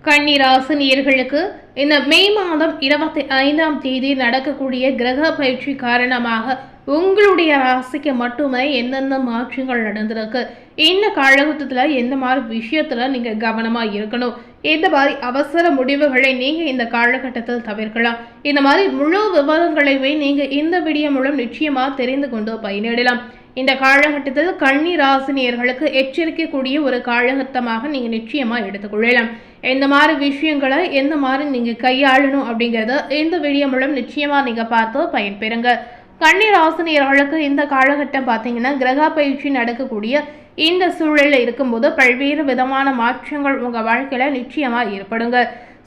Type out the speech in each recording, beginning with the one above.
கன்னி ராசினியர்களுக்கு இந்த மே மாதம் 25ஆம் தேதி நடக்கக்கூடிய கிரக பயிற்சி காரணமாக உங்களுடைய ராசிக்கு மட்டுமே எந்தெந்த மாற்றங்கள் நடந்திருக்கு, இந்த காலகட்டத்தில் எந்த மாதிரி விஷயத்துல நீங்க கவனமா இருக்கணும், எந்த மாதிரி அவசர முடிவுகளை நீங்க இந்த காலகட்டத்தில் தவிர்க்கலாம், இந்த மாதிரி முழு விவரங்களையுமே நீங்க இந்த வீடியோ மூலம் நிச்சயமா தெரிந்து கொண்டு பயனிடலாம். இந்த காலகட்டத்தில் கன்னி ராசினியர்களுக்கு எச்சரிக்கக்கூடிய ஒரு காலகட்டமாக நீங்க நிச்சயமா எடுத்துக்கொள்ளலாம். எந்த மாதிரி விஷயங்களை எந்த மாதிரி நீங்க கையாளணும் அப்படிங்கறத இந்த வீடியோ மூலம் நிச்சயமா நீங்க பார்த்து பயன்பெறுங்க. கன்னி ராசினியர்களுக்கு இந்த காலகட்டம் பார்த்தீங்கன்னா கிரக பயிற்சி நடக்கக்கூடிய இந்த சூழலில் இருக்கும்போது பல்வேறு விதமான மாற்றங்கள் உங்க வாழ்க்கையில நிச்சயமா ஏற்படுங்க.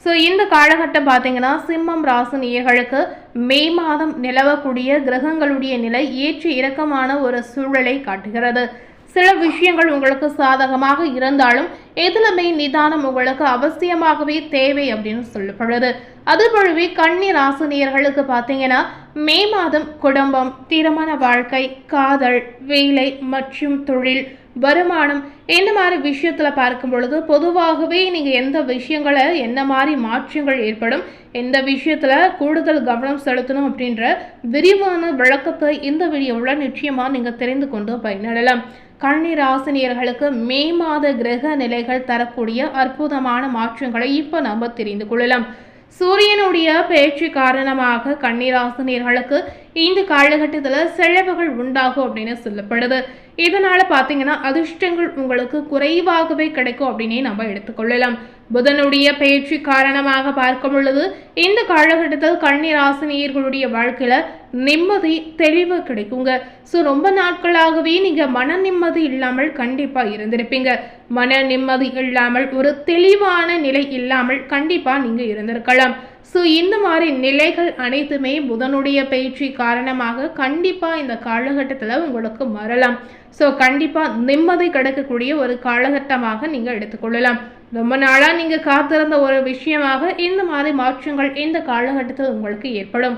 ஸோ இந்த காலகட்டம் பார்த்தீங்கன்னா சிம்மம் ராசினியர்களுக்கு மே மாதம் நிலவக்கூடிய கிரகங்களுடைய நிலை ஏற்ற இறக்கமான ஒரு சூழலை காட்டுகிறது. சில விஷயங்கள் உங்களுக்கு சாதகமாக இருந்தாலும் எதுலுமே நிதானம் உங்களுக்கு அவசியமாகவே தேவை அப்படின்னு சொல்லப்படுது. அதுபோலவே கன்னி ராசினியர்களுக்கு பார்த்தீங்கன்னா மே மாதம் குடும்பம், திருமண வாழ்க்கை, காதல், வேலை மற்றும் தொழில், வருமானம் இந்த மாதிரி விஷயத்துல பார்க்கும் பொழுது பொதுவாகவே நீங்க எந்த விஷயங்களை என்ன மாதிரி மாற்றங்கள் ஏற்படும், எந்த விஷயத்துல கூடுதல் கவனம் செலுத்தணும் அப்படின்ற விரிவான விளக்கத்தை இந்த வீடியோவில் நிச்சயமா நீங்க தெரிந்து கொண்டு பயனிடலாம். கன்னி ராசினியர்களுக்கு மே மாத கிரக நிலைகள் தரக்கூடிய அற்புதமான மாற்றங்களை இப்போ நம்ம தெரிந்து கொள்ளலாம். சூரியனுடைய பேச்சு காரணமாக கன்னி ராசினியர்களுக்கு இந்த காலகட்டத்தில் செலவுகள் உண்டாகும் அப்படின்னு சொல்லப்படுது. இதனால பார்த்தீங்கன்னா அதிர்ஷ்டங்கள் உங்களுக்கு குறைவாகவே கிடைக்கும் அப்படின்னே நம்ம எடுத்துக்கொள்ளலாம். புதனுடைய பேச்சு காரணமாக பார்க்கும் பொழுது இந்த காலகட்டத்தில் கன்னி ராசினியர்களுடைய வாழ்க்கையில நிம்மதி, தெளிவு கிடைக்குங்க. ஸோ ரொம்ப நாட்களாகவே நீங்க மன நிம்மதி இல்லாமல் கண்டிப்பா இருந்திருப்பீங்க. மன நிம்மதி இல்லாமல் ஒரு தெளிவான நிலை இல்லாமல் கண்டிப்பா நீங்க இருந்திருக்கலாம். ஸோ இந்த மாதிரி நிலைகள் அனைத்துமே புதனுடைய பயிற்சி காரணமாக கண்டிப்பாக இந்த காலகட்டத்தில் உங்களுக்கு மாறலாம். ஸோ கண்டிப்பாக நிம்மதி கிடைக்கக்கூடிய ஒரு காலகட்டமாக நீங்கள் எடுத்துக்கொள்ளலாம். ரொம்ப நாளாக நீங்கள் காத்திருந்த ஒரு விஷயமாக இந்த மாதிரி மாற்றங்கள் இந்த காலகட்டத்தில் உங்களுக்கு ஏற்படும்.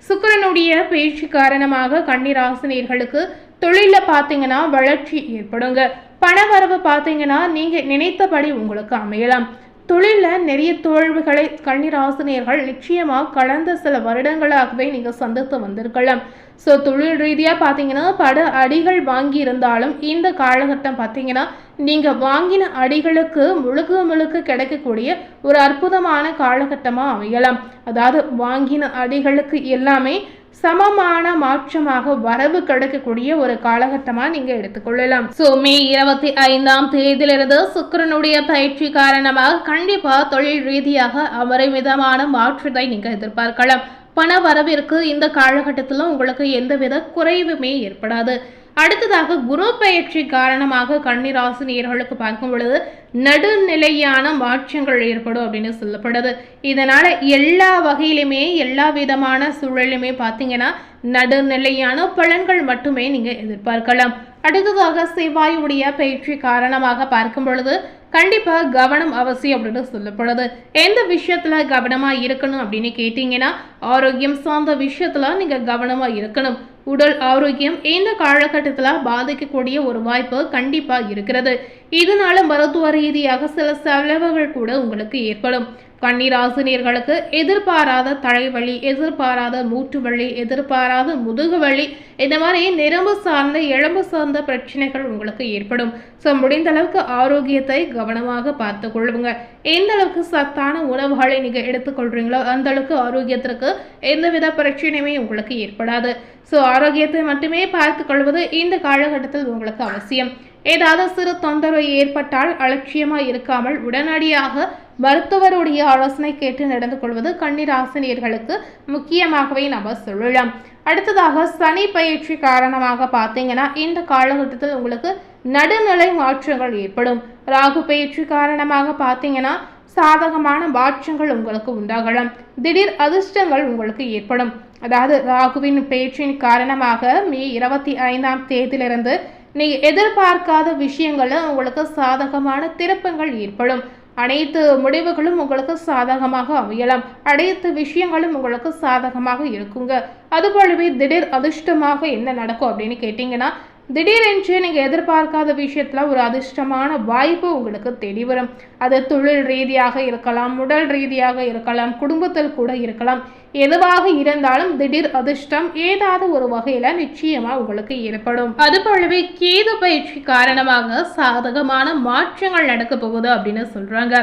சுக்கிரனுடைய பயிற்சி காரணமாக கன்னி ராசினியர்களுக்கு தொழிலில் பார்த்தீங்கன்னா வளர்ச்சி ஏற்படுங்க. பணவரவு பார்த்தீங்கன்னா நீங்கள் நினைத்தபடி உங்களுக்கு அமையலாம். தொழிலில் நிறைய தோல்விகளை கன்னி ராசினியர்கள் நிச்சயமாக கடந்த சில வருடங்களாகவே நீங்கள் சந்தித்து வந்திருக்கலாம். ஸோ தொழில் ரீதியாக பார்த்தீங்கன்னா பல அடிகள் வாங்கி இருந்தாலும் இந்த காலகட்டம் பார்த்தீங்கன்னா நீங்கள் வாங்கின அடிகளுக்கு முழுக்க கிடைக்கக்கூடிய ஒரு அற்புதமான காலகட்டமாக அமையலாம். அதாவது வாங்கின அடிகளுக்கு எல்லாமே சமமான மாற்றமாக வரவு கிடைக்கக்கூடிய ஒரு காலகட்டமா நீங்க எடுத்துக்கொள்ளலாம். சோ மே 25ஆம் தேதியிலிருந்து சுக்கிரனுடைய பயிற்சி காரணமாக கண்டிப்பா தொழில் ரீதியாக அபரிமிதமான மாற்றத்தை நீங்க எதிர்பார்க்கலாம். பண வரவிற்கு இந்த காலகட்டத்திலும் உங்களுக்கு எந்தவித குறைவுமே ஏற்படாது. அடுத்ததாக குரு பயிற்சி காரணமாக கன்னி ராசினியர்களுக்கு பார்க்கும் பொழுது நடுநிலையான மாற்றங்கள் ஏற்படும் அப்படின்னு சொல்லப்படுது. இதனால எல்லா வகையிலுமே எல்லா விதமான சூழலுமே பார்த்தீங்கன்னா நடுநிலையான பலன்கள் மட்டுமே நீங்க எதிர்பார்க்கலாம். அடுத்ததாக செவ்வாயுடைய பயிற்சி காரணமாக பார்க்கும் பொழுது கண்டிப்பா கவனம் அவசியம் அப்படின்னு சொல்லப்படுது. எந்த விஷயத்துல கவனமா இருக்கணும் அப்படின்னு கேட்டீங்கன்னா ஆரோக்கியம் சார்ந்த விஷயத்துல நீங்க கவனமா இருக்கணும். உடல் ஆரோக்கியம் இந்த காலகட்டத்தில் பாதிக்கக்கூடிய ஒரு வாய்ப்பு கண்டிப்பா இருக்கிறது. இதனால மருத்துவ ரீதியாக சில செலவுகள் கூட உங்களுக்கு ஏற்படும். கன்னி ராசினியர்களுக்கு எதிர்பாராத தலைவலி, எதிர்பாராத மூட்டு வலி, எதிர்பாராத முதுகு வலி, இந்த மாதிரி நரம்பு சார்ந்த எலும்பு சார்ந்த பிரச்சனைகள் உங்களுக்கு ஏற்படும். ஸோ முடிந்த அளவுக்கு ஆரோக்கியத்தை கவனமாக பார்த்து கொள்ளுங்க. எந்த அளவுக்கு சத்தான உணவுகளை நீங்க எடுத்துக்கொள்றீங்களோ அந்த அளவுக்கு ஆரோக்கியத்திற்கு எந்தவித பிரச்சனையுமே உங்களுக்கு ஏற்படாது. ஸோ ஆரோக்கியத்தை மட்டுமே பார்த்து கொள்வது இந்த காலகட்டத்தில் உங்களுக்கு அவசியம். ஏதாவது சிறு தொந்தரவு ஏற்பட்டால் அலட்சியமா இருக்காமல் உடனடியாக மருத்துவருடைய ஆலோசனை கேட்டு நடந்து கொள்வது கன்னி ராசினியர்களுக்கு முக்கியமாகவே நம்ம சொல்லலாம். அடுத்ததாக சனி பயிற்சி காரணமாக பார்த்தீங்கன்னா இந்த காலகட்டத்தில் உங்களுக்கு நடுநிலை மாற்றங்கள் ஏற்படும். ராகு பயிற்சி காரணமாக பார்த்தீங்கன்னா சாதகமான மாற்றங்கள் உங்களுக்கு உண்டாகலாம். திடீர் அதிர்ஷ்டங்கள் உங்களுக்கு ஏற்படும். அதாவது ராகுவின் பயிற்சியின் காரணமாக மே 25ஆம் தேதியிலிருந்து நீங்க எதிர்பார்க்காத விஷயங்கள்ல உங்களுக்கு சாதகமான திருப்பங்கள் ஏற்படும். அனைத்து முடிவுகளும் உங்களுக்கு சாதகமாக அமையலாம். அனைத்து விஷயங்களும் உங்களுக்கு சாதகமாக இருக்குங்க. அதுபோலவே திடீர் அதிர்ஷ்டமாக என்ன நடக்கும் அப்படின்னு கேட்டீங்கன்னா திடீரென்று நீங்கள் எதிர்பார்க்காத விஷயத்தில் ஒரு அதிர்ஷ்டமான வாய்ப்பு உங்களுக்கு தேடி வரும். அது தொழில் ரீதியாக இருக்கலாம், உடல் ரீதியாக இருக்கலாம், குடும்பத்தில் கூட இருக்கலாம். எதுவாக இருந்தாலும் திடீர் அதிர்ஷ்டம் ஏதாவது ஒரு வகையில் நிச்சயமாக உங்களுக்கு ஏற்படும். அதுபோலவே கேது பயிற்சி காரணமாக சாதகமான மாற்றங்கள் நடக்க போகுது அப்படின்னு சொல்கிறாங்க.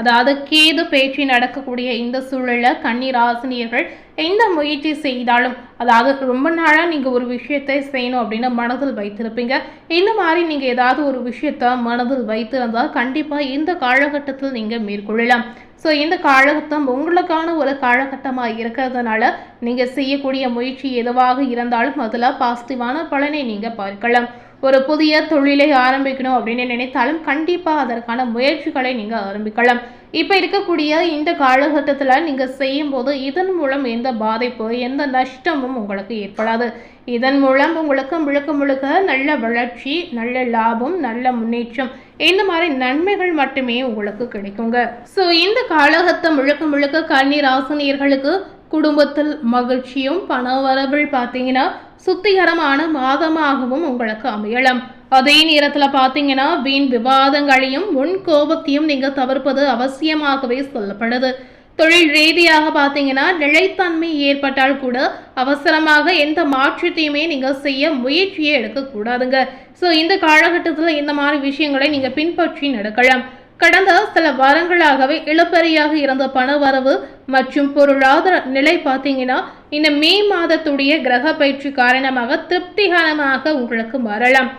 அதாவது கேது பயிற்சி நடக்கக்கூடிய இந்த சூழலில் கன்னி ராசினியர்கள் எந்த முயற்சி செய்தாலும், அதாவது ரொம்ப நாளாக நீங்கள் ஒரு விஷயத்தை செய்யணும் அப்படின்னு மனதில் வைத்திருப்பீங்க. இந்த மாதிரி நீங்கள் ஏதாவது ஒரு விஷயத்த மனதில் வைத்திருந்தால் கண்டிப்பாக இந்த காலகட்டத்தில் நீங்கள் மேற்கொள்ளலாம். ஸோ இந்த காலகட்டம் உங்களுக்கான ஒரு காலகட்டமாக இருக்கிறதுனால நீங்கள் செய்யக்கூடிய முயற்சி எதுவாக இருந்தாலும் அதில் பாசிட்டிவான பலனை நீங்கள் பார்க்கலாம். ஒரு புதிய தொழிலை ஆரம்பிக்கணும் அப்படின்னு நினைத்தாலும் கண்டிப்பாக அதற்கான முயற்சிகளை நீங்கள் ஆரம்பிக்கலாம். இப்போ இருக்கக்கூடிய இந்த காலகட்டத்தில் நீங்கள் செய்யும்போது இதன் மூலம் எந்த பாதிப்பு, எந்த நஷ்டமும் உங்களுக்கு ஏற்படாது. இதன் மூலம் உங்களுக்கு முழுக்க முழுக்க நல்ல வளர்ச்சி, நல்ல லாபம், நல்ல முன்னேற்றம், இந்த மாதிரி நன்மைகள் மட்டுமே உங்களுக்கு கிடைக்குங்க. ஸோ இந்த காலகட்டம் முழுக்க முழுக்க கன்னி ராசினியர்களுக்கு குடும்பத்தில் மகிழ்ச்சியும் பணவரவில் பார்த்தீங்கன்னா சுத்திகரமான மாதமாகவும் உங்களுக்கு அமையலாம். அதே நேரத்தில் பார்த்தீங்கன்னா வீண் விவாதங்களையும் முன் கோபத்தையும் நீங்கள் தவிர்ப்பது அவசியமாகவே சொல்லப்படுது. தொழில் ரீதியாக பார்த்தீங்கன்னா நிலைத்தன்மை ஏற்பட்டால் கூட அவசரமாக எந்த மாற்றத்தையுமே நீங்கள் செய்ய முயற்சியே எடுக்கக்கூடாதுங்க. ஸோ இந்த காலகட்டத்தில் இந்த மாதிரி விஷயங்களை நீங்கள் பின்பற்றி நடக்கலாம். கடந்த சில வாரங்களாகவே இழுபறியாக இருந்த பணவரவு மற்றும் பொருளாதார நிலை பார்த்தீங்கன்னா இந்த மே மாதத்துடைய கிரக பயிற்சி காரணமாக திருப்திகரமாக உங்களுக்கு மாறலாம்.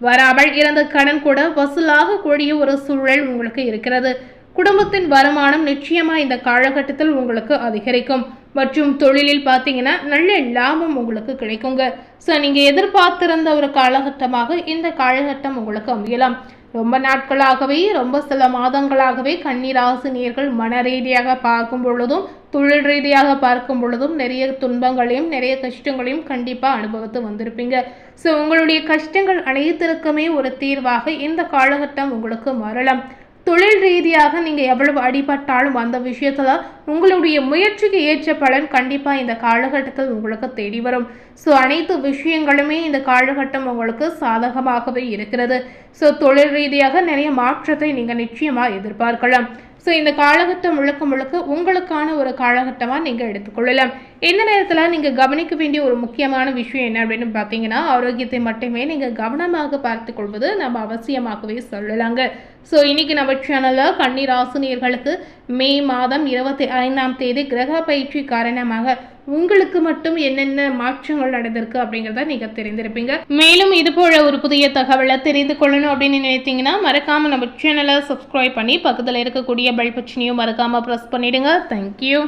வராமல் இருந்த கடன் கூட வசூலாக கூடிய ஒரு சூழல் உங்களுக்கு இருக்கிறது. குடும்பத்தின் வருமானம் நிச்சயமா இந்த காலகட்டத்தில் உங்களுக்கு அதிகரிக்கும் மற்றும் தொழிலில் பார்த்தீங்கன்னா நல்ல லாபம் உங்களுக்கு கிடைக்குங்க. ஸோ நீங்கள் எதிர்பார்த்திருந்த ஒரு காலகட்டமாக இந்த காலகட்டம் உங்களுக்கு அமையலாம். ரொம்ப நாட்களாகவே, ரொம்ப சில மாதங்களாகவே கன்னி ராசினியர்கள் மன ரீதியாக பார்க்கும் பொழுதும் தொழில் ரீதியாக பார்க்கும் பொழுதும் நிறைய துன்பங்களையும் நிறைய கஷ்டங்களையும் கண்டிப்பாக அனுபவித்து வந்திருப்பீங்க. ஸோ உங்களுடைய கஷ்டங்கள் அனைத்திற்குமே ஒரு தீர்வாக இந்த காலகட்டம் உங்களுக்கு மாறலாம். தொழில் ரீதியாக நீங்கள் எவ்வளவு அடிபட்டாலும் அந்த விஷயத்தில் உங்களுடைய முயற்சிக்கு ஏற்ற பலன் கண்டிப்பாக இந்த காலகட்டத்தில் உங்களுக்கு தேடி வரும். ஸோ அனைத்து விஷயங்களுமே இந்த காலகட்டம் உங்களுக்கு சாதகமாகவே இருக்கிறது. ஸோ தொழில் ரீதியாக நிறைய மாற்றத்தை நீங்கள் நிச்சயமாக எதிர்பார்க்கலாம். ஸோ இந்த காலகட்டம் முழுக்க முழுக்க உங்களுக்கான ஒரு காலகட்டமாக நீங்கள் எடுத்துக்கொள்ளலாம். இந்த நேரத்தில் நீங்கள் கவனிக்க வேண்டிய ஒரு முக்கியமான விஷயம் என்ன அப்படின்னு பார்த்தீங்கன்னா, ஆரோக்கியத்தை மட்டுமே நீங்கள் கவனமாக பார்த்து கொள்வது நம்ம அவசியமாகவே சொல்லலாங்க. ஸோ இன்றைக்கி நம்ம சேனலில் கன்னி ராசினியர்களுக்கு மே மாதம் 25ஆம் தேதி கிரக பயிற்சி காரணமாக உங்களுக்கு மட்டும் என்னென்ன மாற்றங்கள் நடந்திருக்கு அப்படிங்கிறத நீங்கள் தெரிந்திருப்பீங்க. மேலும் இது போல ஒரு புதிய தகவலை தெரிந்து கொள்ளணும் அப்படின்னு நினைத்தீங்கன்னா மறக்காமல் நம்ம சேனலை சப்ஸ்கிரைப் பண்ணி பக்கத்தில் இருக்கக்கூடிய பெல் பட்டனையும் மறக்காமல் ப்ரெஸ் பண்ணிடுங்க. தேங்க்யூ.